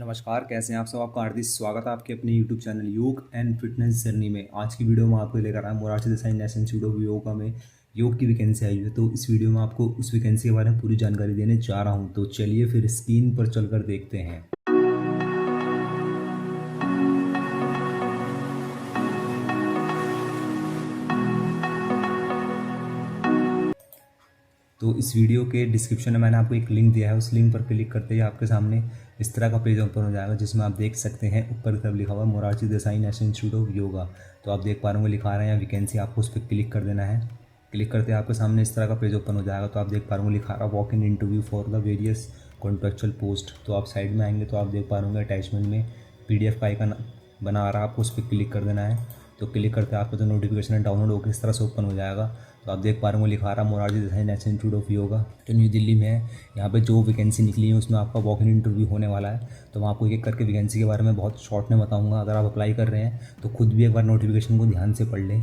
नमस्कार, कैसे हैं आप सब। आपका हार्दिक स्वागत है आपके अपने यूट्यूब चैनल योग एंड फिटनेस जर्नी में। आज की वीडियो में आपको लेकर आया Morarji Desai national institute of yoga में योग की वैकेंसी आई हुई है। तो इस वीडियो में आपको उस वैकेंसी के बारे में पूरी जानकारी देने जा रहा हूं। तो चलिए फिर स्क्रीन पर चलकर देखते हैं। तो इस वीडियो के डिस्क्रिप्शन में मैंने आपको एक लिंक दिया है, उस लिंक पर क्लिक करते ही आपके सामने इस तरह का पेज ओपन हो जाएगा, जिसमें आप देख सकते हैं ऊपर की तरफ लिखा हुआ है Morarji Desai national institute of yoga. तो आप देख पा रहे होंगे लिखा रहा है यहाँ वैकेंसी, आपको उस पर क्लिक कर देना है। क्लिक करते आपके सामने इस तरह का पेज ओपन हो जाएगा। तो आप देख पा रहे होंगे लिखा रहा है walk in interview for the various contractual post. तो आप साइड में आएंगे तो आप देख पा रहे होंगे अटैचमेंट में PDF का आइकन बना आ रहा है, आपको उस पर क्लिक कर देना है। तो क्लिक करते आपको जो नोटिफिकेशन है डाउनलोड होकर इस तरह से ओपन हो जाएगा। तो आप देख पा रहे होंगे लिखा रहा Morarji Desai national institute of yoga जो न्यू दिल्ली में है। यहाँ पे जो वैकेंसी निकली है उसमें आपका वॉक इन इंटरव्यू होने वाला है। तो मैं आपको एक एक करके वैकेंसी के बारे में बहुत शॉर्ट में बताऊंगा। अगर आप अप्लाई कर रहे हैं तो खुद भी एक बार नोटिफिकेशन को ध्यान से पढ़ लें।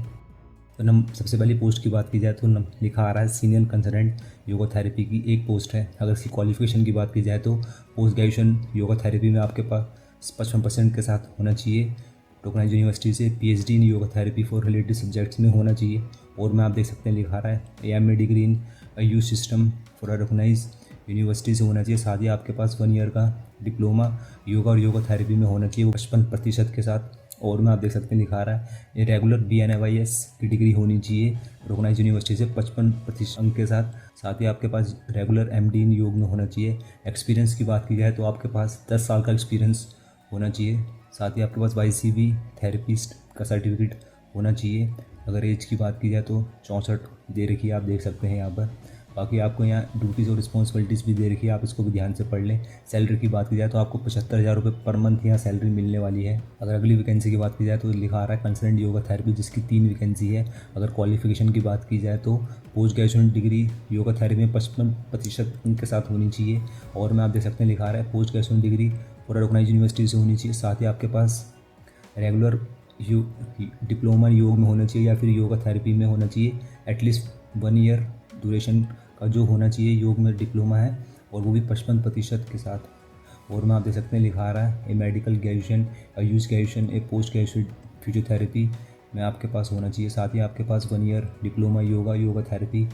तो सबसे पहली पोस्ट की बात की जाए तो लिखा आ रहा है सीनियर कंसल्टेंट योगा थेरेपी की एक पोस्ट है। अगर इसकी क्वालिफिकेशन की बात की जाए तो पोस्ट ग्रेजुएशन योगा थेरेपी में आपके पास 55% के साथ होना चाहिए। टोकनाइज यूनिवर्सिटी से PhD in yoga therapy for related subjects में होना चाहिए। और में आप देख सकते हैं लिखा रहा है AM degree in use system for recognise university से होना चाहिए। साथ ही आपके पास 1 ईयर का डिप्लोमा योगा और योगा थेरेपी में होना चाहिए, वो 55% के साथ। और में आप देख सकते हैं लिखा रहा है ये रेगुलर BNYS की डिग्री होनी चाहिए रिकॉग्नाइज यूनिवर्सिटी से 55% अंक के साथ। साथ ही आपके पास रेगुलर MD इन योग में होना चाहिए। एक्सपीरियंस की बात की जाए तो आपके पास 10 साल का एक्सपीरियंस होना चाहिए। साथ ही आपके पास YCB थेरेपिस्ट का सर्टिफिकेट होना चाहिए। अगर एज की बात की जाए तो 64 दे रखी है, आप देख सकते हैं यहाँ पर। बाकी आपको यहाँ ड्यूटीज़ और रिस्पॉन्सिबिलिटीज़ भी दे रखी है, आप इसको भी ध्यान से पढ़ लें। सैलरी की बात की जाए तो आपको 75,000 रुपये पर मंथ यहाँ सैलरी मिलने वाली है। अगर अगली वैकेंसी की बात की जाए तो लिखा आ रहा है कंसल्टेंट योगा थेरेपी, जिसकी 3 वैकेंसी है। अगर क्वालिफिकेशन की बात की जाए तो post graduation degree yoga therapy में 55% अंक के साथ होनी चाहिए। और में आप देख सकते हैं लिखा रहा है पोस्ट ग्रेजुएशन डिग्री पूरा रिकॉग्नाइज यूनिवर्सिटी से होनी चाहिए। साथ ही आपके पास रेगुलर डिप्लोमा योग में होना चाहिए या फिर योगा थेरेपी में होना चाहिए। एटलीस्ट 1 ईयर ड्यूरेशन का जो होना चाहिए योग में डिप्लोमा है, और वो भी 55% के साथ। और में आप देख सकते हैं लिखा आ रहा है ए मेडिकल ग्रेजुएशन, यूज ग्रेजुएशन, ए पोस्ट ग्रेजुएट फिजियोथेरेपी में आपके पास होना चाहिए। साथ ही आपके पास 1 ईयर डिप्लोमा योगा थेरेपी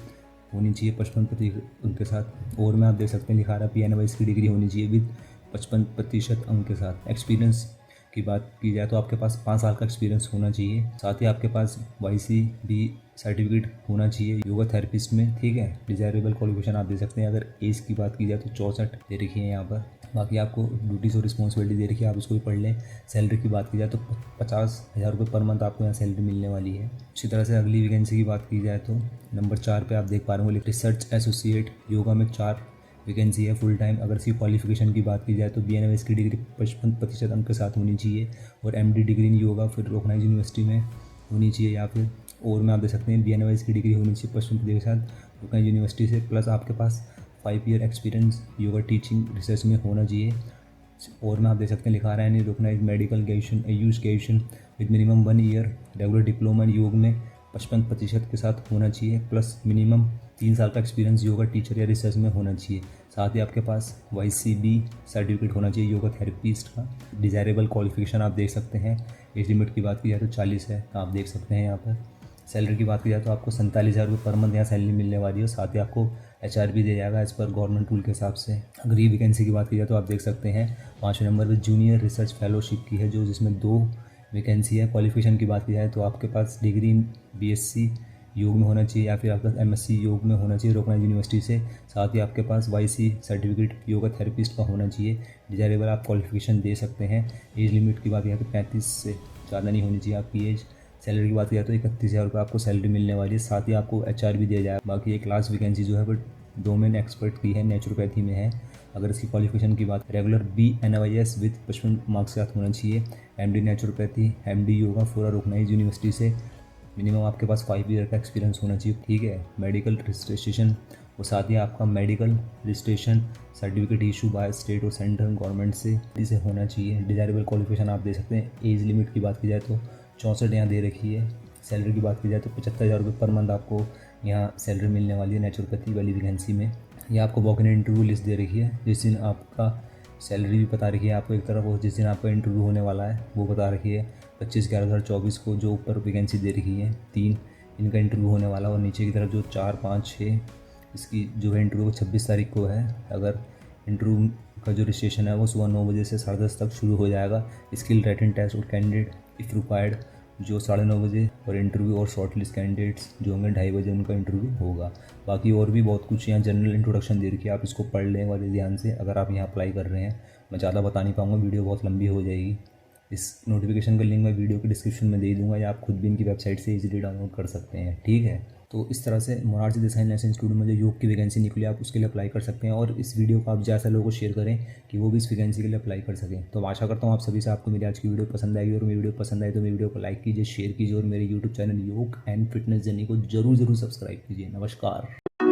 होनी चाहिए 55% अंक के साथ। और में आप देख सकते हैं लिखा रहा है PNYS की डिग्री होनी चाहिए विद 55% अंक के साथ। एक्सपीरियंस की बात की जाए तो आपके पास 5 साल का एक्सपीरियंस होना चाहिए। साथ ही आपके पास YCB सर्टिफिकेट होना चाहिए योगा थेरेपिस्ट में, ठीक है। डिजायरेबल क्वालिफिकेशन आप दे सकते हैं। अगर एज की बात की जाए तो 64 दे रखी है यहाँ पर। बाकी आपको ड्यूटीज़ और रिस्पॉन्सिबिलिटी दे रखी है, आप इसको भी पढ़ लें। सैलरी की बात की जाए तो 50,000 रुपये पर मंथ आपको यहाँ सैलरी मिलने वाली है। इसी तरह से अगली वैकेंसी की बात की जाए तो नंबर 4 पे आप देख पा रहे होंगे रिसर्च एसोसिएट योगा में 4 वैकेंसी है फुल टाइम। अगर इसकी क्वालिफिकेशन की बात की जाए तो BNYS की डिग्री 55% अंक के साथ होनी चाहिए, और MD डिग्री इन योगा फिर रिकॉग्नाइज यूनिवर्सिटी में होनी चाहिए या फिर। और में आप देख सकते हैं BNYS की डिग्री होनी चाहिए 55% के साथ रिकॉग्नाइज यूनिवर्सिटी से, प्लस आपके पास 5 year experience yoga teaching research में होना चाहिए। और में आप देख सकते हैं लिखा रहा है यानी recognise medical graduation use graduation with minimum 1 year regular diploma योग में 55% के साथ होना चाहिए, प्लस मिनिमम 3 साल का एक्सपीरियंस योगा टीचर या रिसर्च में होना चाहिए। साथ ही आपके पास YCB सर्टिफिकेट होना चाहिए योगा थेरेपिस्ट का। डिजायरेबल क्वालिफिकेशन आप देख सकते हैं। एज लिमिट की बात की जाए तो 40 है, आप देख सकते हैं यहाँ पर। सैलरी की बात की जाए तो आपको 47,000 रुपये पर मंथ यहाँ सैलरी मिलने वाली है। साथ ही आपको HR भी दिया जाएगा एज़ पर गवर्नमेंट रूल के हिसाब से। अगर ये वैकेंसी की बात की जाए तो आप देख सकते हैं 5वें नंबर पर जूनियर रिसर्च फेलोशिप की है, जो जिसमें 2 वैकेंसी है। क्वालिफिकेशन की बात की जाए तो आपके पास डिग्री इन BSc योग में होना चाहिए या फिर आपका MSc योग में होना चाहिए रिकॉग्नाइज यूनिवर्सिटी से। साथ ही आपके पास YC सर्टिफिकेट योगा थेरेपिस्ट का होना चाहिए। डिजायरेबल आप क्वालिफिकेशन दे सकते हैं। एज लिमिट की बात की जाए तो 35 से ज़्यादा नहीं होनी चाहिए आपकी एज। सैलरी की बात की जाए तो 31,000 रुपये आपको सैलरी मिलने वाली है। साथ ही आपको HR भी दिया जाएगा। बाकी एक लास्ट वैकेंसी जो है वो डोमेन एक्सपर्ट की है, नेचुरोपैथी में है। अगर इसकी क्वालिफिकेशन की बात रेगुलर BNYS विद 55 मार्क्स के साथ होना चाहिए। MD naturopathy MD yoga for recognise university से मिनिमम आपके पास 5 ईयर का एक्सपीरियंस होना चाहिए, ठीक है। मेडिकल रजिस्ट्रेशन और साथ ही आपका medical registration certificate issue by state और सेंट्रल गवर्नमेंट से होना चाहिए। डिजायरेबल क्वालिफिकेशन आप दे सकते हैं। एज लिमिट की बात की जाए तो 64 यहाँ दे रखी है। सैलरी की बात की जाए तो 75,000 रुपये पर मंथ आपको यहाँ सैलरी मिलने वाली है नेचुरोपैथी वाली वैकेंसी में। ये आपको वॉक इन इंटरव्यू लिस्ट दे रखी है। जिस दिन आपका सैलरी भी बता रखी है आपको एक तरफ, और जिस दिन आपका इंटरव्यू होने वाला है वो बता रखी है 25/11/2024 को। जो ऊपर वैकेंसी दे रखी है 3, इनका इंटरव्यू होने वाला है। और नीचे की तरफ जो 4, 5, 6 इसकी जो है इंटरव्यू 26 तारीख को है। अगर इंटरव्यू का जो रजिस्ट्रेशन है वो सुबह 9 बजे से 10:30 तक शुरू हो जाएगा। स्किल रिटन टेस्ट और कैंडिडेट इफ़ रिक्वायर्ड जो 9:30 बजे, और इंटरव्यू और शॉर्ट लिस्ट कैंडिडेट्स जो होंगे 2:30 बजे उनका इंटरव्यू होगा। बाकी और भी बहुत कुछ यहाँ जनरल इंट्रोडक्शन दे रखी है, आप इसको पढ़ लें वाले ध्यान से अगर आप यहाँ अप्लाई कर रहे हैं। मैं ज़्यादा बता नहीं पाऊँगा, वीडियो बहुत लंबी हो जाएगी। इस नोटिफिकेशन का लिंक मैं वीडियो के डिस्क्रिप्शन में दे दूँगा, या आप खुद भी इनकी वेबसाइट से इजीली डाउनलोड कर सकते हैं। ठीक है, तो इस तरह से मोरारजी देसाई नेशनल इंस्टीट्यूट में जो योग की वैकेंसी निकली आप उसके लिए अप्लाई कर सकते हैं। और इस वीडियो को आप ज़्यादा लोगों को शेयर करें कि वो भी इस वैकेंसी के लिए अप्लाई कर सकें। तो आशा करता हूँ आप सभी से आपको मेरी आज की वीडियो पसंद आएगी, और मेरी वीडियो पसंद आए तो मेरी वीडियो को लाइक कीजिए, शेयर कीजिए, और मेरे यूट्यूब चैनल योग एंड फिटनेस जर्नी को जरूर सब्सक्राइब कीजिए। नमस्कार।